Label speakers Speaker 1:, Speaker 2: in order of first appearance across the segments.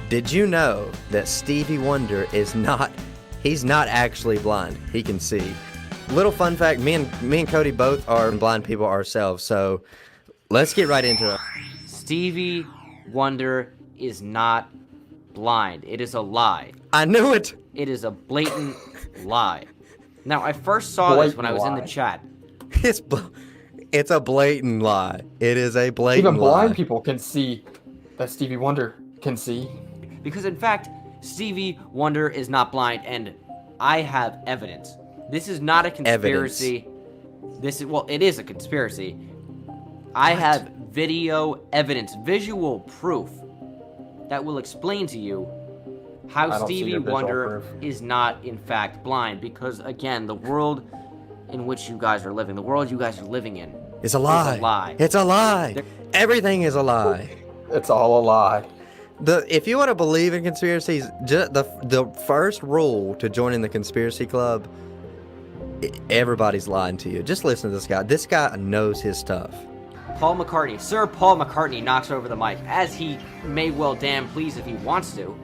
Speaker 1: Did you know that Stevie Wonder he's not actually blind. He can see. Little fun fact, me and Cody both are blind people ourselves, so let's get right into it.
Speaker 2: Stevie Wonder is not blind. It is a lie.
Speaker 1: I knew it.
Speaker 2: It is a blatant lie. Now, I first saw this when I was in the chat.
Speaker 1: It's a blatant lie. It is a blatant lie.
Speaker 3: Even blind people can see that Stevie Wonder can see.
Speaker 2: Because, in fact, Stevie Wonder is not blind, and I have evidence. This is not a conspiracy. It is a conspiracy. I have video evidence, visual proof that will explain to you how Stevie Wonder is not, in fact, blind. Because, again, the world in which you guys are living, the world you guys are living in,
Speaker 1: is a lie. It's a lie. Everything is a lie.
Speaker 3: It's all a lie.
Speaker 1: If you want to believe in conspiracies, the first rule to joining the conspiracy club, everybody's lying to you. Just listen to this guy. This guy knows his stuff.
Speaker 2: Paul McCartney. Sir Paul McCartney knocks over the mic, as he may well damn please if he wants to.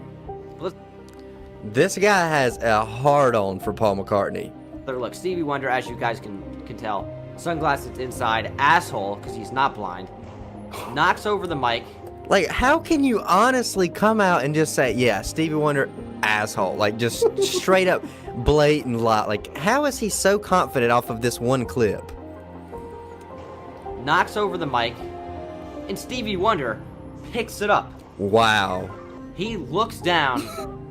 Speaker 1: This guy has a hard-on for Paul McCartney.
Speaker 2: Look, Stevie Wonder, as you guys can tell, sunglasses inside, asshole, because he's not blind, knocks over the mic.
Speaker 1: Like, how can you honestly come out and just say, yeah, Stevie Wonder, asshole? Like, just straight up blatant lie. Like, how is he so confident off of this one clip?
Speaker 2: Knocks over the mic, and Stevie Wonder picks it up.
Speaker 1: Wow.
Speaker 2: He looks down,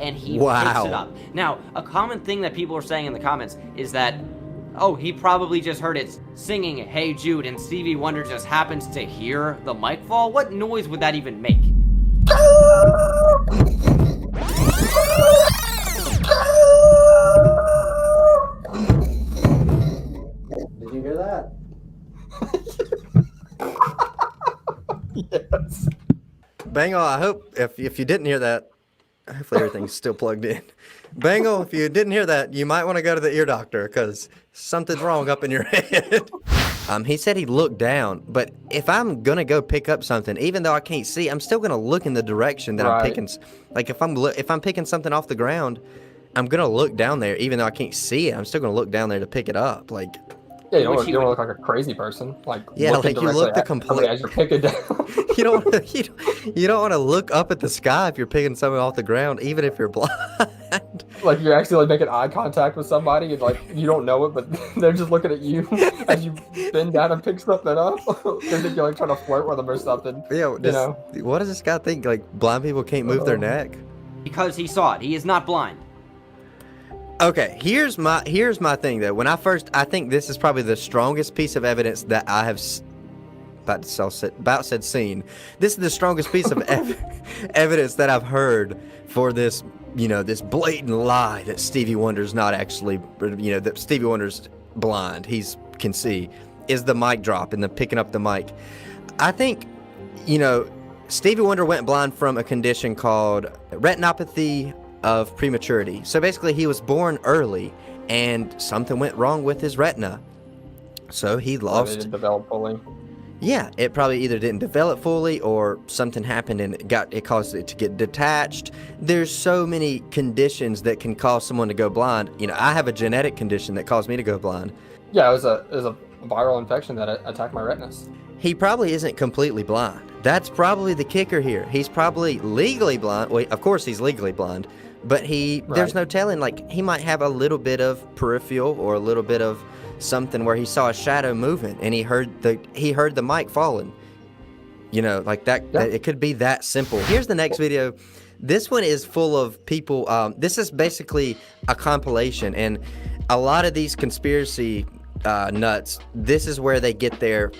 Speaker 2: and he picks it up. Now, a common thing that people are saying in the comments is that, oh, he probably just heard it singing Hey Jude, and Stevie Wonder just happens to hear the mic fall. What noise would that even make?
Speaker 1: Did you hear that?
Speaker 3: Yes.
Speaker 1: Bangle, I hope if you didn't hear that, hopefully everything's still plugged in. Bangle, if you didn't hear that, you might want to go to the ear doctor because something's wrong up in your head. He said he looked down, but if I'm gonna go pick up something, even though I can't see, I'm still gonna look in the direction that I'm picking. Like if I'm picking something off the ground, I'm gonna look down there, even though I can't see it. I'm still gonna look down there to pick it up. Like,
Speaker 3: yeah, you don't look like a crazy person. Like,
Speaker 1: yeah, like you look the complete.
Speaker 3: As you're picking down.
Speaker 1: you don't want to look up at the sky if you're picking something off the ground, even if you're blind.
Speaker 3: Like you're actually like making eye contact with somebody, and like you don't know it, but they're just looking at you as you bend down and pick something up. They think you're like trying to flirt with them or something.
Speaker 1: Yeah, what does this guy think? Like blind people can't move their neck?
Speaker 2: Because he saw it. He is not blind.
Speaker 1: Okay, here's my thing though. I think this is probably the strongest piece of evidence that I have seen. This is the strongest piece of evidence that I've heard for this, this blatant lie that Stevie Wonder's not actually, that Stevie Wonder's blind. He can see, is the mic drop and the picking up the mic. I think, Stevie Wonder went blind from a condition called retinopathy of prematurity. So basically he was born early and something went wrong with his retina. So he lost. It didn't
Speaker 3: develop fully.
Speaker 1: Yeah, it probably either didn't develop fully or something happened and it caused it to get detached. There's so many conditions that can cause someone to go blind. I have a genetic condition that caused me to go blind.
Speaker 3: Yeah, it was a viral infection that attacked my retinas.
Speaker 1: He probably isn't completely blind. That's probably the kicker here. He's probably legally blind. Well, of course he's legally blind, but there's no telling. Like, he might have a little bit of peripheral or a little bit of something where he saw a shadow moving and he heard the mic falling. Like that,
Speaker 3: yeah.
Speaker 1: It could be that simple. Here's the next video. This one is full of people. This is basically a compilation, and a lot of these conspiracy nuts, this is where they get their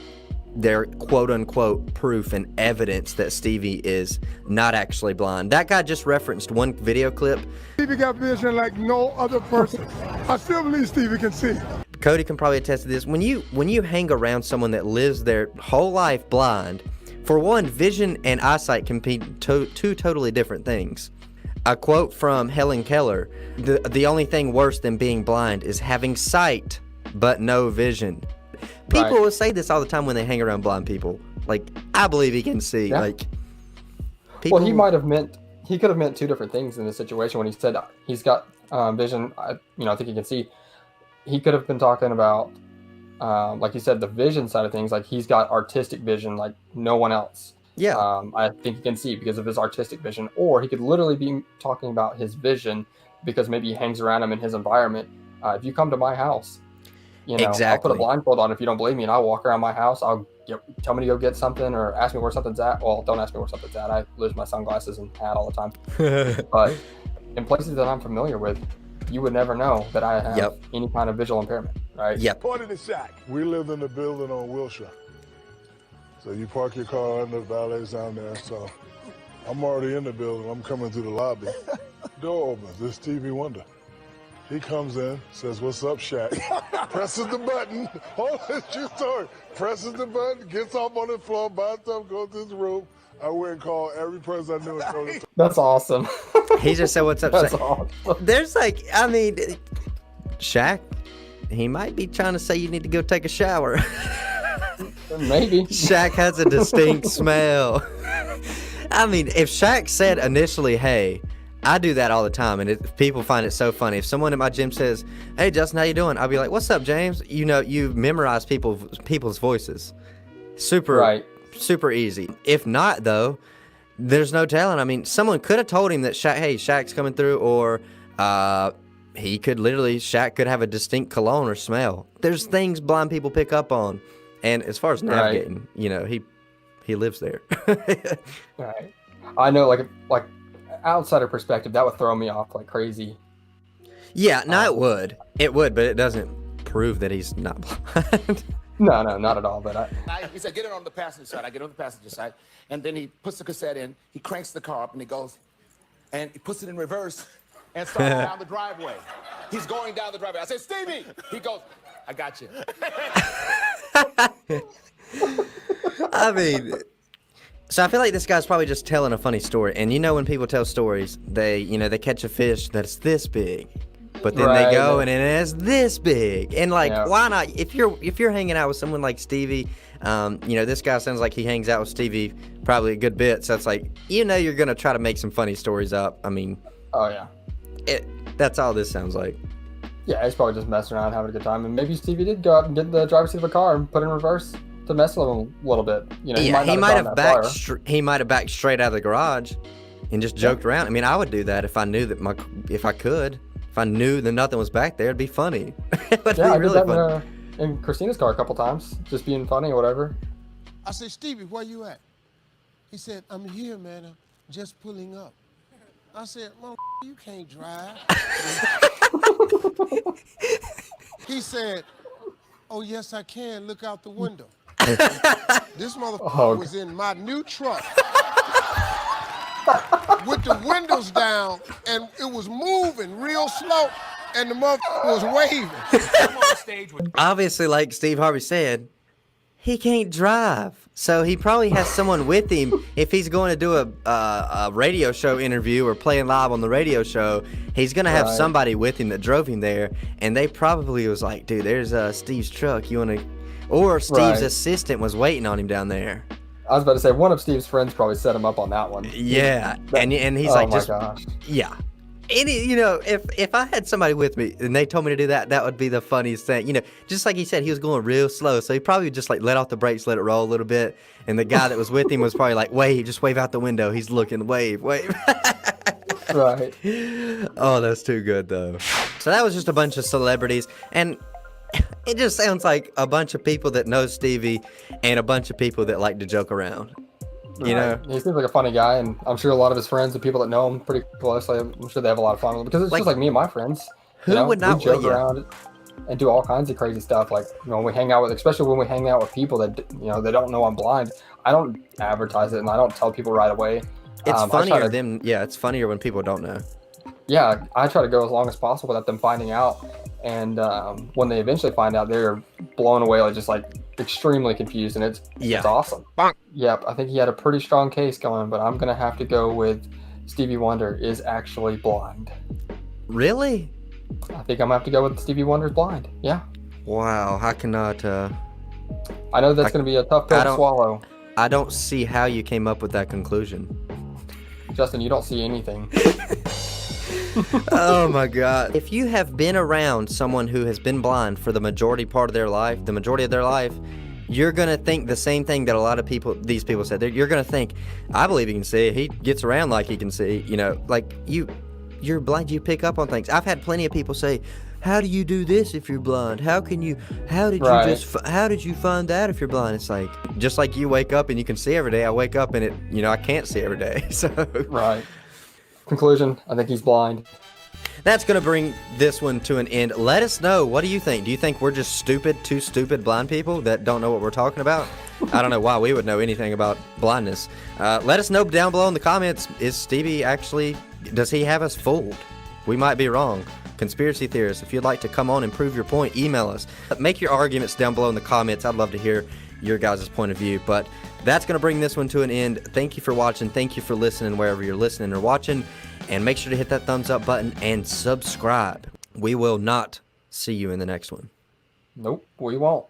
Speaker 1: quote-unquote proof and evidence that Stevie is not actually blind. That guy just referenced one video clip.
Speaker 4: Stevie got vision like no other person. I still believe Stevie can see.
Speaker 1: Cody can probably attest to this. When you hang around someone that lives their whole life blind, for one, vision and eyesight can be two totally different things. A quote from Helen Keller, the only thing worse than being blind is having sight but no vision. People will say this all the time when they hang around blind people. Like, I believe he can see.
Speaker 3: Yeah.
Speaker 1: Like, people.
Speaker 3: Well, he might have meant he could have meant two different things in this situation when he said he's got vision. I think he can see. He could have been talking about, like you said, the vision side of things. Like he's got artistic vision, like no one else.
Speaker 1: Yeah.
Speaker 3: I think he can see because of his artistic vision, or he could literally be talking about his vision because maybe he hangs around him in his environment. If you come to my house,
Speaker 1: Exactly.
Speaker 3: I'll put a blindfold on if you don't believe me, and I'll walk around my house. I'll tell me to go get something or ask me where something's at. Well, don't ask me where something's at. I lose my sunglasses and hat all the time. But in places that I'm familiar with, you would never know that I have any kind of visual impairment, right?
Speaker 1: Yep.
Speaker 5: Point of the shack. We live in the building on Wilshire. So you park your car and the valet's down there. So I'm already in the building. I'm coming through the lobby. Door opens. It's Stevie Wonder. He comes in, says, "What's up, Shaq?" Presses the button. Oh, it's true story. Presses the button, gets off on the floor, buys stuff, goes to his room. I went and called every person I knew. And
Speaker 3: That's awesome.
Speaker 1: He just said, "What's up,
Speaker 3: That's
Speaker 1: Shaq?"
Speaker 3: awesome.
Speaker 1: There's Shaq, he might be trying to say you need to go take a shower.
Speaker 3: Maybe.
Speaker 1: Shaq has a distinct smell. I mean, if Shaq said initially, "Hey," I do that all the time, and people find it so funny. If someone at my gym says, "Hey, Justin, how you doing?" I'll be like, "What's up, James?" You memorize people's voices. Super easy. If not, though, there's no telling. I mean, someone could have told him that Shaq's coming through, or Shaq could have a distinct cologne or smell. There's things blind people pick up on, and as far as navigating, he lives there.
Speaker 3: Right. I know, like outsider perspective, that would throw me off like crazy.
Speaker 1: Yeah, no, it would, but it doesn't prove that he's not blind.
Speaker 3: No, not at all. But
Speaker 6: he said, "Get it on the passenger side." I get on the passenger side, and then he puts the cassette in. He cranks the car up, and he goes, and he puts it in reverse, and starts down the driveway. He's going down the driveway. I said, "Stevie!" He goes, "I got you."
Speaker 1: I mean, so I feel like this guy's probably just telling a funny story. And when people tell stories, they catch a fish that's this big, but then they go and it is this big. And why not? If you're hanging out with someone like Stevie, this guy sounds like he hangs out with Stevie probably a good bit. So it's like, you're gonna try to make some funny stories up. I mean,
Speaker 3: oh yeah,
Speaker 1: that's all this sounds like.
Speaker 3: Yeah, he's probably just messing around, having a good time. And maybe Stevie did go out and get in the driver's seat of a car and put it in reverse to mess with him a little bit. He might have
Speaker 1: backed straight out of the garage and just joked around. I mean, I would do that if I knew that if I knew that nothing was back there, it'd be funny. It would be really
Speaker 3: I did that
Speaker 1: funny.
Speaker 3: in Christina's car a couple times, just being funny or whatever.
Speaker 7: I said, "Stevie, where you at?" He said, "I'm here, man. I'm just pulling up." I said, "Well, you can't drive." He said, "Oh, yes, I can. Look out the window." This motherfucker was in my new truck with the windows down, and it was moving real slow, and the motherfucker was waving. I'm on stage with
Speaker 1: Obviously, like Steve Harvey said, he can't drive. So he probably has someone with him. If he's going to do a radio show interview or playing live on the radio show, he's going to have somebody with him that drove him there. And they probably was like, "Dude, there's Steve's truck. You want to..." Or Steve's assistant was waiting on him down there.
Speaker 3: I was about to say, one of Steve's friends probably set him up on that one.
Speaker 1: Yeah. And he's
Speaker 3: oh
Speaker 1: like,
Speaker 3: my gosh.
Speaker 1: Yeah. If I had somebody with me and they told me to do that, that would be the funniest thing. Just like he said, he was going real slow, so he probably just let off the brakes, let it roll a little bit, and the guy that was with him was probably like, "Wave, just wave out the window. He's looking, wave."
Speaker 3: Right.
Speaker 1: Oh, that's too good though. So that was just a bunch of celebrities, and it just sounds like a bunch of people that know Stevie and a bunch of people that like to joke around. He
Speaker 3: seems like a funny guy, and I'm sure a lot of his friends and people that know him pretty closely, I'm sure they have a lot of fun with him, because it's just like me and my friends.
Speaker 1: Who would not
Speaker 3: we joke around and do all kinds of crazy stuff. Like, we hang out with, especially when we hang out with people that, they don't know I'm blind. I don't advertise it, and I don't tell people right away.
Speaker 1: It's funnier it's funnier when people don't know.
Speaker 3: Yeah, I try to go as long as possible without them finding out. And when they eventually find out, they're blown away, just extremely confused, and it's awesome.
Speaker 1: Bonk.
Speaker 3: Yep, I think he had a pretty strong case going, but I'm gonna have to go with Stevie Wonder is actually blind.
Speaker 1: Really?
Speaker 3: I think I'm gonna have to go with Stevie Wonder's blind. Yeah.
Speaker 1: Wow, I cannot.
Speaker 3: I know that's gonna be a tough pill to swallow.
Speaker 1: I don't see how you came up with that conclusion.
Speaker 3: Justin, you don't see anything.
Speaker 1: Oh my God. If you have been around someone who has been blind for the majority of their life, you're going to think the same thing that a lot of these people said. You're going to think, I believe he can see. He gets around like he can see. You know, like you're blind, you pick up on things. I've had plenty of people say, how do you do this if you're blind? How did you find that if you're blind? It's like, just like you wake up and you can see every day, I wake up and I can't see every day. So
Speaker 3: right. Conclusion, I think he's blind.
Speaker 1: That's going to bring this one to an end. Let us know. What do you think? Do you think we're just two stupid blind people that don't know what we're talking about? I don't know why we would know anything about blindness. Let us know down below in the comments. Is Stevie does he have us fooled? We might be wrong. Conspiracy theorists, if you'd like to come on and prove your point, email us. Make your arguments down below in the comments. I'd love to hear your guys' point of view. But that's going to bring this one to an end. Thank you for watching. Thank you for listening wherever you're listening or watching. And make sure to hit that thumbs up button and subscribe. We will not see you in the next one.
Speaker 3: Nope, we won't.